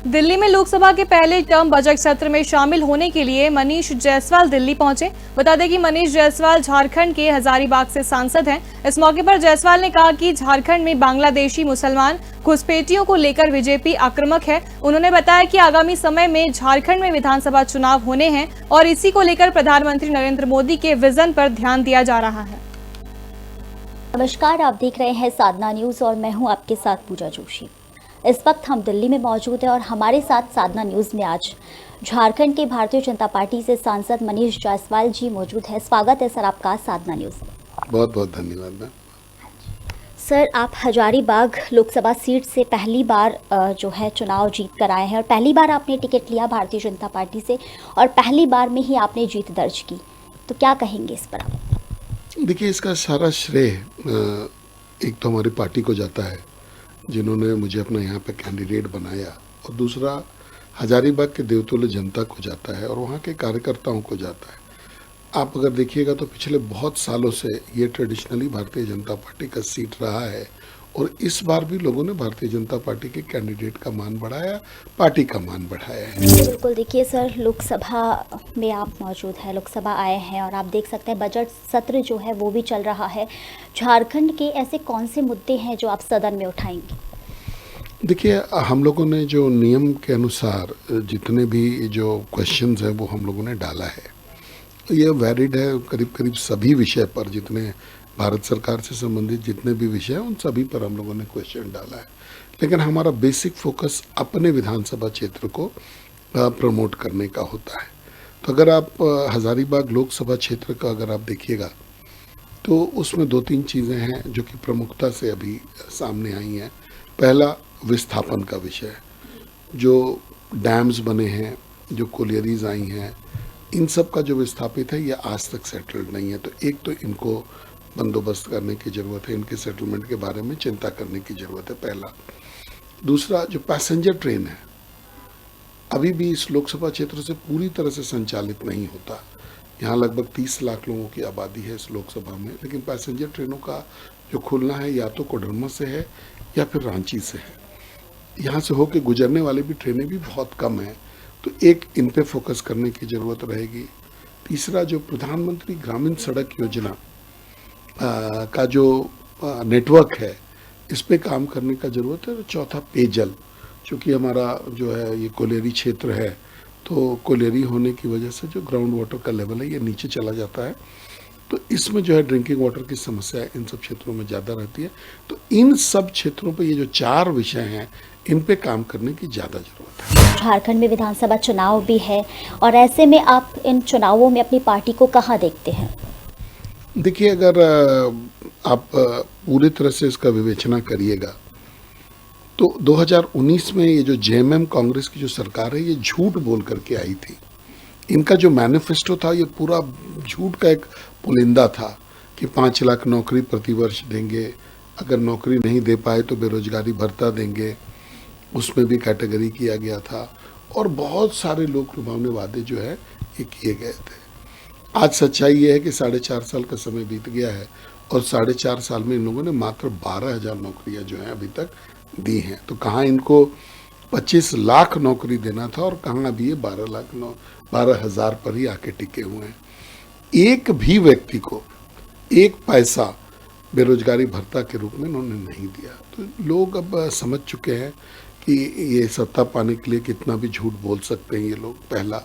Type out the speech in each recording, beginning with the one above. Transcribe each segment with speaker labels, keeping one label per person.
Speaker 1: दिल्ली में लोकसभा के पहले टर्म बजट सत्र में शामिल होने के लिए मनीष जायसवाल दिल्ली पहुंचे। बता दें कि मनीष जायसवाल झारखंड के हजारीबाग से सांसद हैं। इस मौके पर जायसवाल ने कहा कि झारखंड में बांग्लादेशी मुसलमान घुसपैठियों को लेकर बीजेपी आक्रामक है। उन्होंने बताया कि आगामी समय में झारखंड में विधानसभा चुनाव होने हैं और इसी को लेकर प्रधानमंत्री नरेंद्र मोदी के विजन पर ध्यान दिया जा रहा है।
Speaker 2: नमस्कार, आप देख रहे हैं साधना न्यूज और मैं हूं आपके साथ पूजा जोशी। इस वक्त हम दिल्ली में मौजूद हैं और हमारे साथ साधना न्यूज में आज झारखंड के भारतीय जनता पार्टी से सांसद मनीष जायसवाल जी मौजूद हैं। स्वागत है सर आपका साधना न्यूज में।
Speaker 3: बहुत बहुत धन्यवाद मैम।
Speaker 2: सर, आप हजारीबाग लोकसभा सीट से पहली बार जो है चुनाव जीत कर आए हैं और पहली बार आपने टिकट लिया भारतीय जनता पार्टी से और पहली बार में ही आपने जीत दर्ज की, तो क्या कहेंगे इस पर आप?
Speaker 3: देखिए, इसका सारा श्रेय एक तो हमारी पार्टी को जाता है जिन्होंने मुझे अपना यहाँ पे कैंडिडेट बनाया, और दूसरा हजारीबाग के देवतुल्य जनता को जाता है और वहाँ के कार्यकर्ताओं को जाता है। आप अगर देखिएगा तो पिछले बहुत सालों से ये ट्रेडिशनली भारतीय जनता पार्टी का सीट रहा है और इस बार भी लोगों ने भारतीय जनता पार्टी के कैंडिडेट का मान बढ़ाया, पार्टी का मान बढ़ाया है।
Speaker 2: बिल्कुल, देखिए सर, लोकसभा में आप मौजूद हैं, लोकसभा आए हैं और आप देख सकते हैं बजट सत्र जो है वो भी चल रहा है। झारखंड के ऐसे कौन से मुद्दे हैं जो आप सदन में उठाएंगे?
Speaker 3: देखिए, हम लोगों ने जो नियम के अनुसार जितने भी जो क्वेश्चंस हैं वो हम लोगों ने डाला है, ये वैलिड है करीब करीब सभी विषय पर, जितने भारत सरकार से संबंधित जितने भी विषय हैं उन सभी पर हम लोगों ने क्वेश्चन डाला है। लेकिन हमारा बेसिक फोकस अपने विधानसभा क्षेत्र को प्रमोट करने का होता है। तो अगर आप हजारीबाग लोकसभा क्षेत्र का अगर आप देखिएगा तो उसमें दो तीन चीज़ें हैं जो कि प्रमुखता से अभी सामने आई हैं। पहला, विस्थापन का विषय, जो डैम्स बने हैं, जो कोलियरीज आई हैं, इन सब का जो विस्थापित है ये आज तक सेटल्ड नहीं है। तो एक तो इनको बंदोबस्त करने की ज़रूरत है, इनके सेटलमेंट के बारे में चिंता करने की ज़रूरत है, पहला। दूसरा, जो पैसेंजर ट्रेन है अभी भी इस लोकसभा क्षेत्र से पूरी तरह से संचालित नहीं होता। यहाँ लगभग 30 लाख लोगों की आबादी है इस लोकसभा में, लेकिन पैसेंजर ट्रेनों का जो खुलना है या तो कोडरमा से है या फिर रांची से है। यहाँ से होके गुजरने वाली भी ट्रेनें भी बहुत कम हैं, तो एक इन पे फोकस करने की ज़रूरत रहेगी। तीसरा, जो प्रधानमंत्री ग्रामीण सड़क योजना का जो नेटवर्क है इस पे काम करने का ज़रूरत है। चौथा, पेयजल, चूँकि हमारा जो है ये कोलेरी क्षेत्र है, तो कोलेरी होने की वजह से जो ग्राउंड वाटर का लेवल है ये नीचे चला जाता है, तो इसमें जो है ड्रिंकिंग वाटर की समस्या इन सब क्षेत्रों में ज़्यादा रहती है। तो इन सब क्षेत्रों पे ये जो 4 विषय हैं इन पे काम करने की ज़्यादा ज़रूरत है।
Speaker 2: झारखंड में विधानसभा चुनाव भी है और ऐसे में आप इन चुनावों में अपनी पार्टी को कहाँ देखते हैं?
Speaker 3: देखिए, अगर आप पूरी तरह से इसका विवेचना करिएगा तो 2019 में ये जो जेएमएम कांग्रेस की जो सरकार है ये झूठ बोल करके आई थी। इनका जो मैनिफेस्टो था ये पूरा झूठ का एक पुलिंदा था कि 5 लाख नौकरी प्रतिवर्ष देंगे, अगर नौकरी नहीं दे पाए तो बेरोजगारी भत्ता देंगे, उसमें भी कैटेगरी किया गया था और बहुत सारे लोक लुभावने वादे जो है ये किए गए थे। आज सच्चाई ये है कि 4.5 साल का समय बीत गया है और 4.5 साल में इन लोगों ने मात्र 12,000 नौकरियां जो हैं अभी तक दी हैं। तो कहाँ इनको 25 लाख नौकरी देना था और कहाँ अभी ये 12,000 पर ही आके टिके हुए हैं। एक भी व्यक्ति को एक पैसा बेरोजगारी भत्ता के रूप में इन्होंने नहीं दिया। तो लोग अब समझ चुके हैं कि ये सत्ता पाने के लिए कितना भी झूठ बोल सकते हैं ये लोग, पहला।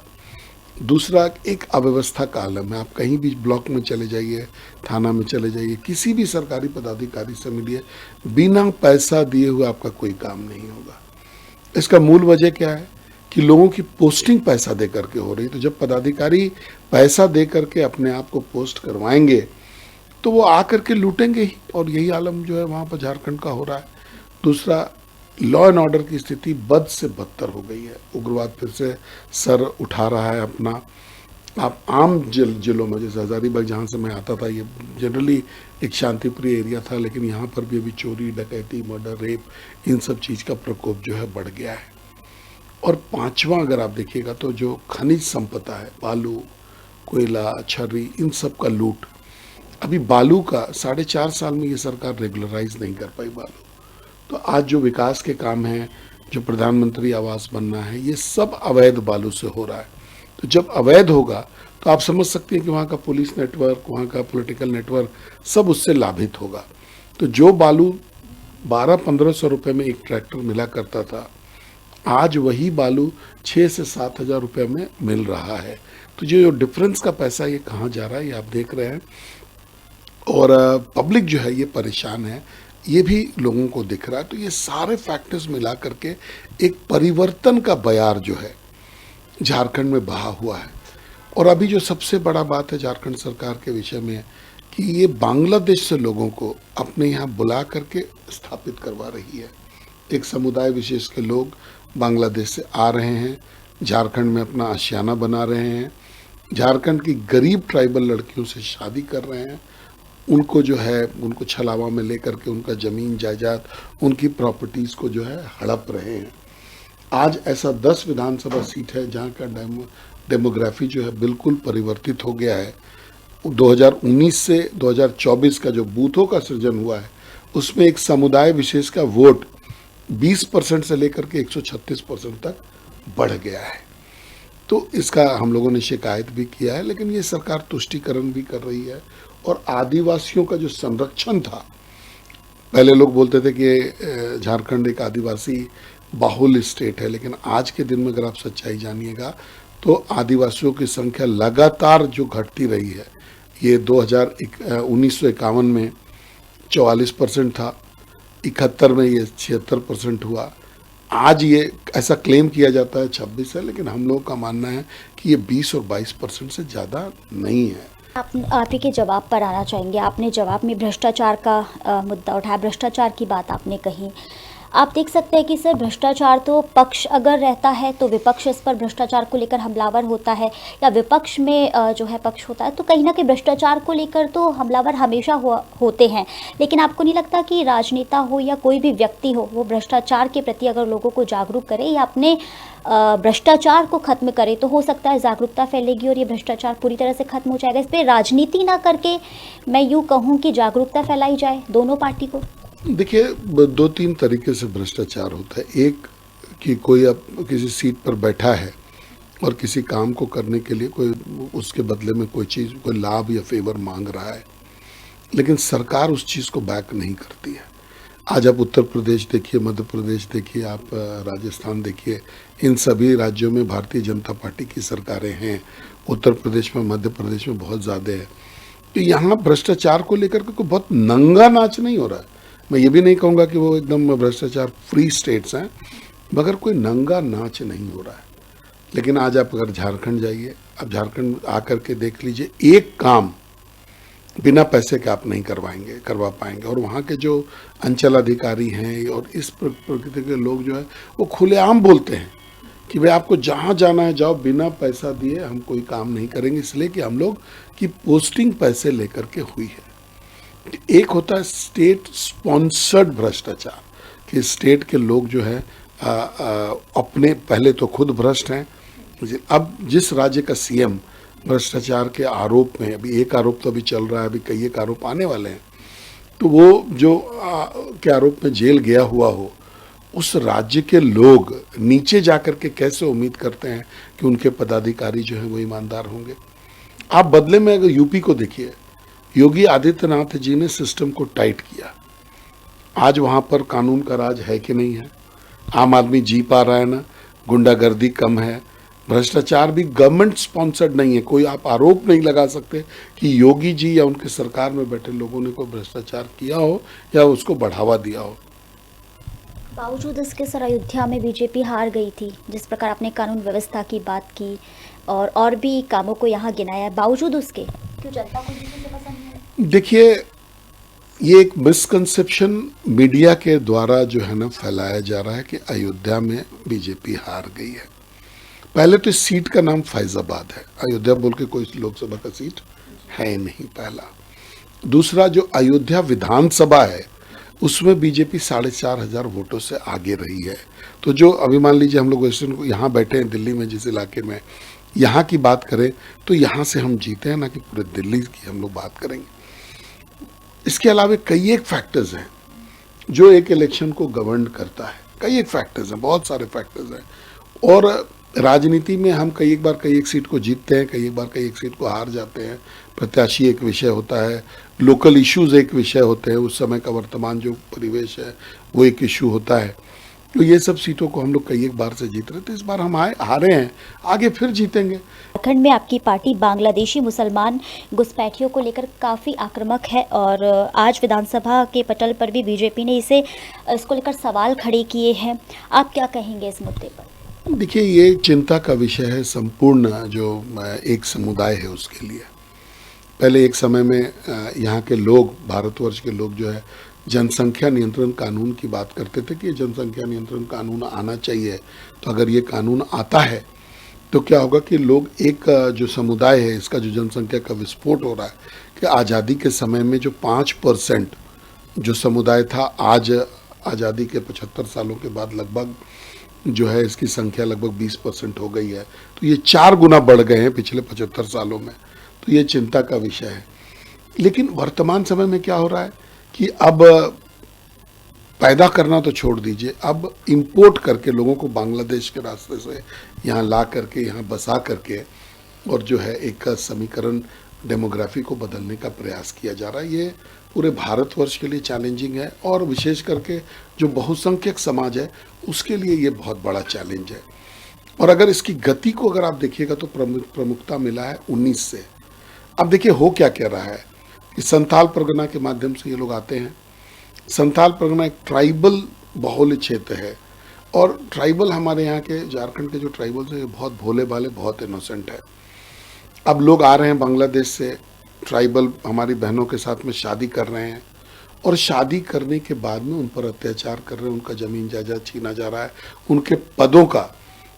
Speaker 3: दूसरा, एक अव्यवस्था का आलम है। आप कहीं भी ब्लॉक में चले जाइए, थाना में चले जाइए, किसी भी सरकारी पदाधिकारी से मिलिए, बिना पैसा दिए हुए आपका कोई काम नहीं होगा। इसका मूल वजह क्या है कि लोगों की पोस्टिंग पैसा दे करके हो रही। तो जब पदाधिकारी पैसा दे करके अपने आप को पोस्ट करवाएंगे तो वो आकर के लूटेंगे ही, और यही आलम जो है वहाँ पर झारखंड का हो रहा है। दूसरा, लॉ एंड ऑर्डर की स्थिति बद से बदतर हो गई है। उग्रवाद फिर से सर उठा रहा है अपना। आप आम जिलों में, जैसे हजारीबाग जहाँ से मैं आता था, ये जनरली एक शांतिप्रिय एरिया था, लेकिन यहाँ पर भी अभी चोरी, डकैती, मर्डर, रेप, इन सब चीज़ का प्रकोप जो है बढ़ गया है। और पांचवा, अगर आप देखिएगा तो जो खनिज संपदा है, बालू, कोयला, छर्री, इन सब का लूट। अभी बालू का 4.5 साल में ये सरकार रेगुलराइज नहीं कर पाई बालू। तो आज जो विकास के काम हैं, जो प्रधानमंत्री आवास बनना है, ये सब अवैध बालू से हो रहा है। तो जब अवैध होगा तो आप समझ सकते हैं कि वहाँ का पुलिस नेटवर्क, वहाँ का पॉलिटिकल नेटवर्क सब उससे लाभित होगा। तो जो बालू 1200-1500 रुपये में एक ट्रैक्टर मिला करता था, आज वही बालू 6 से 7 हज़ार रुपये में मिल रहा है। तो जो डिफरेंस का पैसा ये कहाँ जा रहा है, ये आप देख रहे हैं। और पब्लिक जो है ये परेशान है, ये भी लोगों को दिख रहा है। तो ये सारे फैक्टर्स मिला करके एक परिवर्तन का बयार जो है झारखंड में बहा हुआ है। और अभी जो सबसे बड़ा बात है झारखंड सरकार के विषय में कि ये बांग्लादेश से लोगों को अपने यहाँ बुला करके स्थापित करवा रही है। एक समुदाय विशेष के लोग बांग्लादेश से आ रहे हैं, झारखंड में अपना आशियाना बना रहे हैं, झारखंड की गरीब ट्राइबल लड़कियों से शादी कर रहे हैं, उनको जो है उनको छलावा में लेकर के उनका ज़मीन जायदाद, उनकी प्रॉपर्टीज़ को जो है हड़प रहे हैं। आज ऐसा 10 विधानसभा सीट है जहाँ का डेमोग्राफी जो है बिल्कुल परिवर्तित हो गया है। 2019 से 2024 का जो बूथों का सृजन हुआ है, उसमें एक समुदाय विशेष का वोट 20% से लेकर के 136% तक बढ़ गया है। तो इसका हम लोगों ने शिकायत भी किया है, लेकिन ये सरकार तुष्टीकरण भी कर रही है। और आदिवासियों का जो संरक्षण था, पहले लोग बोलते थे कि झारखंड एक आदिवासी बाहुल स्टेट है, लेकिन आज के दिन में अगर आप सच्चाई जानिएगा तो आदिवासियों की संख्या लगातार जो घटती रही है। ये 1951 में 44% था, 71 में ये 76% हुआ, आज ये ऐसा क्लेम किया जाता है 26 है, लेकिन हम लोगों का मानना है कि ये 20 और 22% से ज़्यादा नहीं है।
Speaker 2: आप ही के जवाब पर आना चाहेंगे। आपने जवाब में भ्रष्टाचार का मुद्दा उठाया, भ्रष्टाचार की बात आपने कही। आप देख सकते हैं कि सर भ्रष्टाचार तो पक्ष अगर रहता है तो विपक्ष इस पर भ्रष्टाचार को लेकर हमलावर होता है, या विपक्ष में जो है पक्ष होता है तो कहीं ना कहीं भ्रष्टाचार को लेकर तो हमलावर हमेशा होते हैं। लेकिन आपको नहीं लगता कि राजनेता हो या कोई भी व्यक्ति हो, वो भ्रष्टाचार के प्रति अगर लोगों को जागरूक करे या अपने भ्रष्टाचार को खत्म करे तो हो सकता है जागरूकता फैलेगी और ये भ्रष्टाचार पूरी तरह से खत्म हो जाएगा? इस पर राजनीति ना करके मैं यूँ कहूँ कि जागरूकता फैलाई जाए दोनों पार्टी को।
Speaker 3: देखिए, 2-3 तरीके से भ्रष्टाचार होता है। एक कि कोई अब किसी सीट पर बैठा है और किसी काम को करने के लिए कोई उसके बदले में कोई चीज़, कोई लाभ या फेवर मांग रहा है, लेकिन सरकार उस चीज़ को बैक नहीं करती है। आज आप उत्तर प्रदेश देखिए, मध्य प्रदेश देखिए, आप राजस्थान देखिए, इन सभी राज्यों में भारतीय जनता पार्टी की सरकारें हैं। उत्तर प्रदेश में, मध्य प्रदेश में बहुत ज़्यादा है। तो यहाँ भ्रष्टाचार को लेकर के कोई बहुत नंगा नाच नहीं हो रहा है। मैं ये भी नहीं कहूँगा कि वो एकदम भ्रष्टाचार फ्री स्टेट्स हैं, मगर कोई नंगा नाच नहीं हो रहा है। लेकिन आज आप अगर झारखंड जाइए, आप झारखंड आकर के देख लीजिए, एक काम बिना पैसे के आप नहीं करवा पाएंगे। और वहाँ के जो अंचल अधिकारी हैं और इस प्रकृति के लोग जो है वो खुलेआम बोलते हैं कि भाई आपको जहाँ जाना है जाओ, बिना पैसा दिए हम कोई काम नहीं करेंगे, इसलिए कि हम लोग की पोस्टिंग पैसे लेकर के हुई है। एक होता है स्टेट स्पॉन्सर्ड भ्रष्टाचार, कि स्टेट के लोग जो है अपने पहले तो खुद भ्रष्ट हैं। अब जिस राज्य का सीएम भ्रष्टाचार के आरोप में, अभी एक आरोप तो अभी चल रहा है, अभी कई एक आरोप आने वाले हैं, तो वो जो के आरोप में जेल गया हुआ हो, उस राज्य के लोग नीचे जाकर के कैसे उम्मीद करते हैं कि उनके पदाधिकारी जो है वो ईमानदार होंगे। आप बदले में अगर यूपी को देखिए, योगी आदित्यनाथ जी ने सिस्टम को टाइट किया। आज वहाँ पर कानून का राज है कि नहीं है? आम आदमी जी पा रहा है ना? गुंडागर्दी कम है, भ्रष्टाचार भी गवर्नमेंट स्पॉन्सर्ड नहीं है। कोई आप आरोप नहीं लगा सकते कि योगी जी या उनके सरकार में बैठे लोगों ने कोई भ्रष्टाचार किया हो या उसको बढ़ावा दिया हो।
Speaker 2: बावजूद इसके सर अयोध्या में बीजेपी हार गई थी, जिस प्रकार आपने कानून व्यवस्था की बात की और भी कामों को यहाँ गिनाया, बावजूद उसके क्यों जनता को बीजेपी पसंद नहीं?
Speaker 3: देखिए, ये एक मिसकंसेप्शन मीडिया के द्वारा जो है ना फैलाया जा रहा है कि अयोध्या में बीजेपी हार गई है। पहले तो इस सीट का नाम फैजाबाद है, अयोध्या बोल के कोई लोकसभा का सीट है नहीं, पहला। दूसरा, जो अयोध्या विधानसभा है उसमें बीजेपी 4,500 वोटों से आगे रही है। तो जो अभी मान लीजिए हम लोग वेस्टर्न को यहाँ बैठे हैं दिल्ली में, जिस इलाके में, यहाँ की बात करें तो यहाँ से हम जीते हैं, ना कि पूरे दिल्ली की हम लोग बात करेंगे। इसके अलावा कई एक फैक्टर्स हैं जो एक इलेक्शन को गवर्न करता है। कई एक फैक्टर्स हैं, बहुत सारे फैक्टर्स हैं। और राजनीति में हम कई एक सीट को जीतते हैं, कई एक सीट को हार जाते हैं। प्रत्याशी एक विषय होता है, लोकल इश्यूज एक विषय होते हैं, उस समय का वर्तमान जो परिवेश है वो एक इशू होता है। तो ये सब सीटों को हम लोग कई एक बार से जीत रहे थे, इस बार हम हारे हैं, आगे फिर जीतेंगे।
Speaker 2: झारखंड में आपकी पार्टी बांग्लादेशी मुसलमान घुसपैठियों को लेकर काफ़ी आक्रामक है और आज विधानसभा के पटल पर भी बीजेपी ने इसको लेकर सवाल खड़े किए हैं। आप क्या कहेंगे इस मुद्दे पर?
Speaker 3: देखिए, ये चिंता का विषय है संपूर्ण जो एक समुदाय है उसके लिए। पहले एक समय में यहाँ के लोग, भारतवर्ष के लोग जो है जनसंख्या नियंत्रण कानून की बात करते थे कि ये जनसंख्या नियंत्रण कानून आना चाहिए। तो अगर ये कानून आता है तो क्या होगा कि लोग, एक जो समुदाय है इसका जो जनसंख्या का विस्फोट हो रहा है कि आज़ादी के समय में जो 5% जो समुदाय था, आज आज़ादी के 75 सालों के बाद लगभग जो है इसकी संख्या लगभग 20% हो गई है। तो ये 4 गुना बढ़ गए हैं पिछले 75 सालों में। तो ये चिंता का विषय है। लेकिन वर्तमान समय में क्या हो रहा है कि अब पैदा करना तो छोड़ दीजिए, अब इंपोर्ट करके लोगों को बांग्लादेश के रास्ते से यहाँ ला करके, यहाँ बसा करके, और जो है एक समीकरण डेमोग्राफी को बदलने का प्रयास किया जा रहा है। ये पूरे भारतवर्ष के लिए चैलेंजिंग है और विशेष करके जो बहुसंख्यक समाज है उसके लिए ये बहुत बड़ा चैलेंज है। और अगर इसकी गति को अगर आप देखिएगा तो प्रमुखता मिला है 19 से। अब देखिए हो क्या कह रहा है कि संथाल परगना के माध्यम से ये लोग आते हैं। संथाल परगना एक ट्राइबल बहुल क्षेत्र है और ट्राइबल, हमारे यहाँ के झारखंड के जो ट्राइबल्स हैं ये बहुत भोले भाले, बहुत इनोसेंट है। अब लोग आ रहे हैं बांग्लादेश से, ट्राइबल हमारी बहनों के साथ में शादी कर रहे हैं और शादी करने के बाद में उन पर अत्याचार कर रहे हैं, उनका ज़मीन जायदाद छीना जा रहा है, उनके पदों का,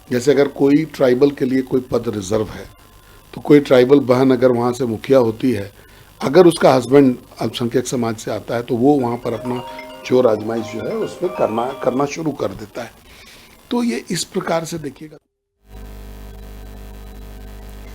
Speaker 3: जैसे अगर कोई ट्राइबल के लिए कोई पद रिजर्व है तो कोई ट्राइबल बहन अगर वहाँ से मुखिया होती है, अगर उसका हस्बैंड अल्पसंख्यक समाज से आता है तो वो वहाँ पर अपना चोर आजमाइश जो है उसमें करना शुरू कर देता है। तो ये इस प्रकार से देखिएगा।